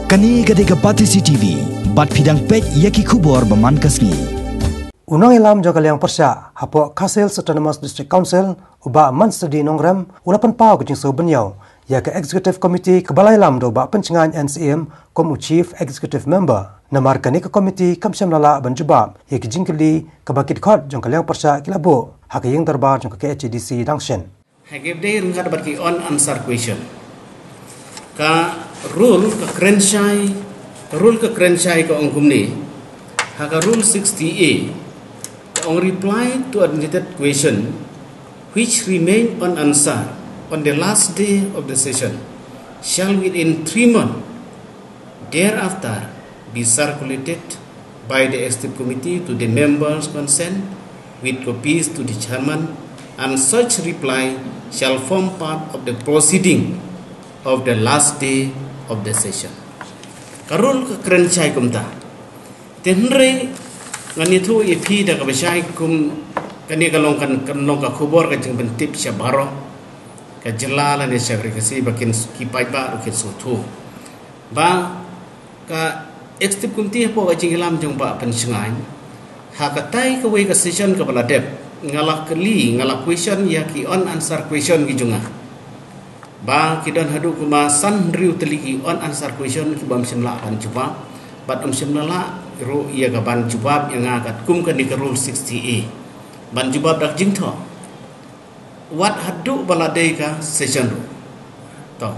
Kani gade kapati CCTV, bat pidang pek yaki kubor baman kasni. Unang ilam jangkal yang persya, hapo Kasil Autonomous District Council, uba Manstadi Nongrem, ulapan pau kejing so benyau, ya ke Executive Committee kebalai lam do ba pencengan NCM, komu Chief Executive Member. Namar kani ke komiti kamsyam lala banjubab, ya ke jingkali ke bakit khot jangkal yang persya kilabo, hak yang darbar jangkal ke HDC Dangshen. Hagibday rungkat bagi on answer question. Ka rule ke krensyai ke ongkum ni, haka rule 60A, ka ong reply to admitted question which remain unanswered on the last day of the session shall within 3 months thereafter be circulated by the executive committee to the members concerned with copies to the chairman, and such reply shall form part of the proceeding of the last day of the session. Karul ke krensyai kumta. Tenre nganitu ipi da kabsyai kum kani kalong ka khubor ka jeng bentip sya baro ka jelala ne sya kasi bakin kipai ba ukit sutu. Ba ka executive committee po ka jeng lam jeng ba pensengai hakatai ka we ka session ka baladep ngalak question ya ki on answer question ki junga ba kidan hadu kuma san riu teliki on answer question ki bam simla kan jawab bat simla ro ia ka ban jawab yang akat kum kan di rule 60A ban jawab dak jingtho wat hadu baladei ka session ro to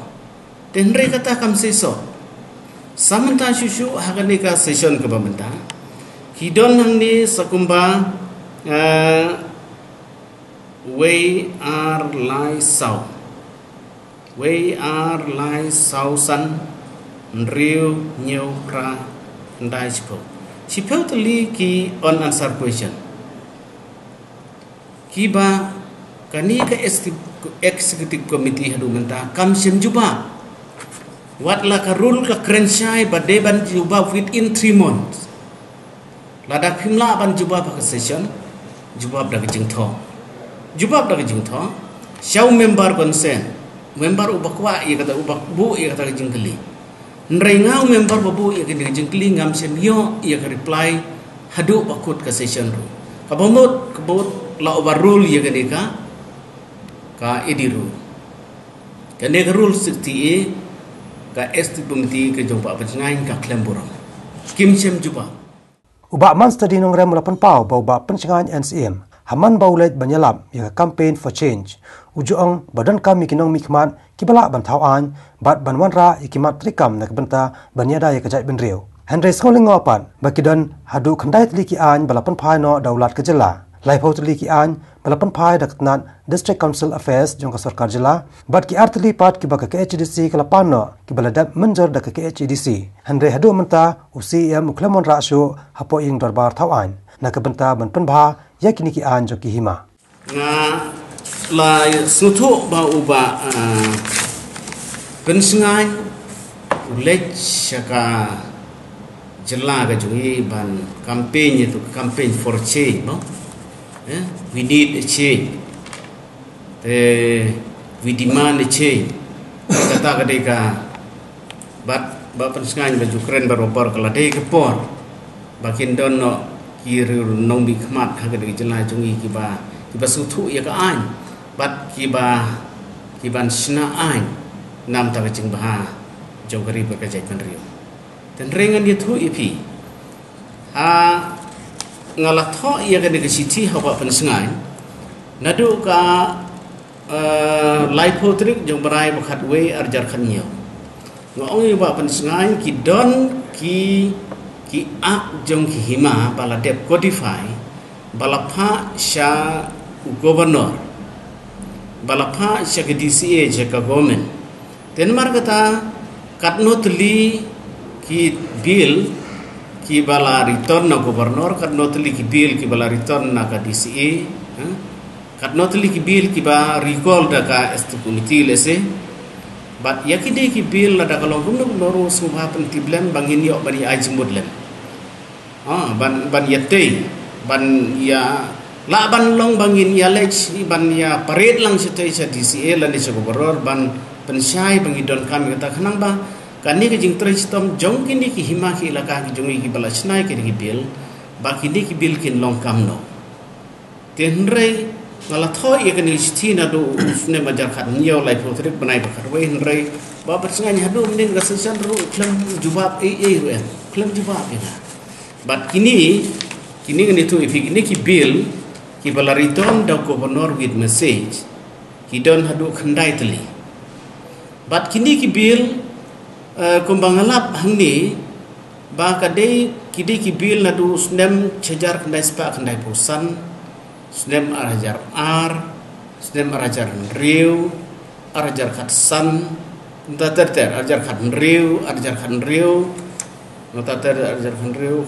tenre kata kam seso samanta susu hakani ka session ke bamenta kidon hang ni sakumba we are lie south san riu new pra ndai chipo tali ki on answer question ki ba kani ka executive committee hadu menta kam sim juba wat la ka rule ka krensyai ba de ban juba within 3 months ladak himla ban juba pa session jubab dak jingtho jubab dak jingtho shaw member consent member ubakwa ia kata ubak bu ia kata jingkeli nrengau member babu ia kata jingkeli ngam semio ia ka reply hadu bakut ka session ru kabomot kebot la overrule ia ka ediru kene ka rule 60A ka executive committee ke jompa pencengain ka klemborong kim sem jubab uba Manstadi Nongrem mulapan pau bau ba pencengahan NCM haman baulet banyalam ya campaign for change ujuang badan kami kinong mikmat kibala bantauan bat banwanra ikimat trikam nak benta banyada ya kejai benriu Henry Scholing ngopan bakidon hadu khandai tliki an balapan pai no daulat kejela laipau tliki an balapan pai daknat district council affairs jong ka sarkar jela bat ki artli pat ki baka ke HDC kalapan no ki balada menjor dak ke HDC Henry hadu menta UCM uklamon rasyo hapo ing darbar tauan nak benta ban penbha yakini ki an joki hima nga la sutu ba uba pensengai ulej syaka jela ga jungi ban campaign itu campaign for change no we need a change we demand a change kata kadeka ba pensengai baju keren barobar kala dei ke por bakin dono kiri nong bi khmat ha ke jela jungi kiba sutu ya ka an bat kiban sna an nam ta jing bah jogari ba ka jai penrio ten rengan dia thu ipi ngala tho ya ka de city ha ba pensengai nadu ka laipotrik jong barai bakhat we arjar khanyo ngong ba pensengai ki don ki ak jong ki hima bala dep codify bala pha sha governor bala pha sha ke DCA je ka government ten mar kata katnotli ki bill ki bala return na governor katnotli ki bill ki bala return na ka DCA katnotli ki bill ki ba recall da ka committee lese but yakide ki bill la da kalong gum no subha pentiblen bangin yo bani ajmudlen ban yate ban ya la ban long bangin ya lech ban ya parade lang sa DCA lan sa gobernador ban pensai bangidon kami kata kanang ba Kani ke jing tristom jong kini ki hima ki ilaka ki jongi ki bala chnai ki bil ba kini ki bil kin long kam no tenrei ngala tho ye kani sthina do usne majar khat nyo lai pro trip banai ba kharwe henrei ba bersengan hadu mending ga sesan ru klam jawab ru klam jawab ina but kini ngani tu ifi kini ki bil ki bala return da governor with message ki don hadu khandai tali but kini ki bil kumbangalap hangni ba kadai kidi ki bil na du snem chejar kandai spa kandai pusan snem arajar snem arajar riu arajar khat san tater arajar khat riu arajar khat riu tater arajar khat riu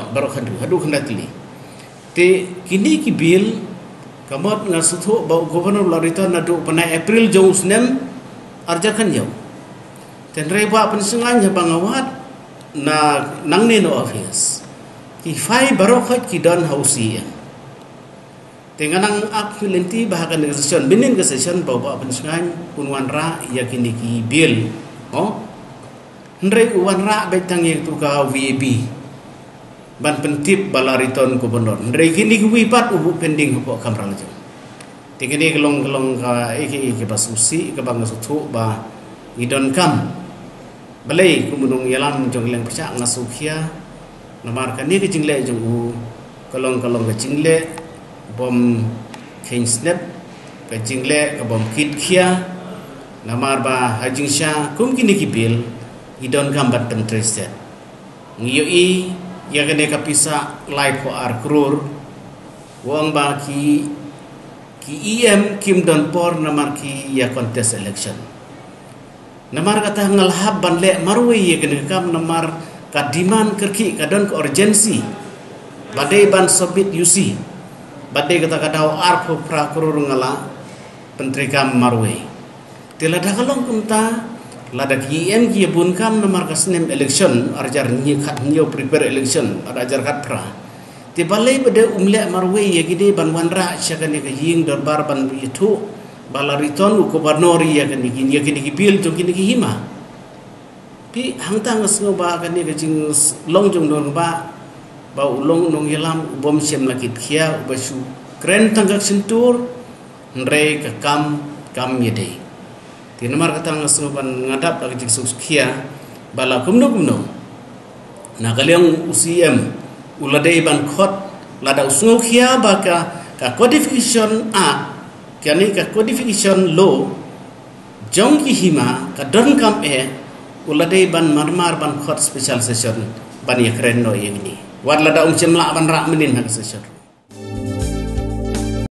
baru khat riu hadu kandai tili te kini ki bil kamot ngasuthu ba governor larita na du panai April jong snem arajar kan jauh tenrei ba pensengan ya bangawat na nangne no office ki fai barokhat ki don hausi tenganang akilenti bahakan negosiasi binin negosiasi ba pensengan unwan ra yakini ki bil ndrei unwan ra betang ye tu ka VAB ban pentip balariton gubernur ndrei kini ki wipat ubu pending ho kamral jo tingene gelong ka iki basusi ke bangasuthu ba idon kam balai kumunung yalam jong leng percak ngasukia namar kani ke jingle jong kalong ke jingle bom king snap ke jingle ke bom kit kia namar ba hajing sha kum kini ki bil idon gambat pentrese ngiyo ya kene kapisa live for ar krur wong ba ki em kim don por namar ki ya contest election namar kata ngalhab banle marwe ye kene kam namar kadiman kerki kadon ke urgency badai ban sobit UC badai kata kadau arpo prakurur ngala pentri kam marwe tilada kalong kumta lada ki em ki bun kam namar kasnem election arjar ni khat nyo prepare election arjar khat pra ti balai bade umle marwe ye gide ban wanra syakane ke ying darbar ban itu balariton gubernori ya kini ki bil jong kini ki hima pi hangtang sngo ba kani ke jing long jong don ba ulong nong yelam bom sem lakit khia basu kren tanggak sentur ndrei ke kam yede tinamar katang sngo ban ngadap lagi jing sus khia bala kumno na kaliang UCM uladai ban khot lada sngo khia ba ka codification kani ka codification law jong ki hima ka don kam uladai ban marmar ban khot special session ban yakren no yegni wadla da cemla ban ra menin hak session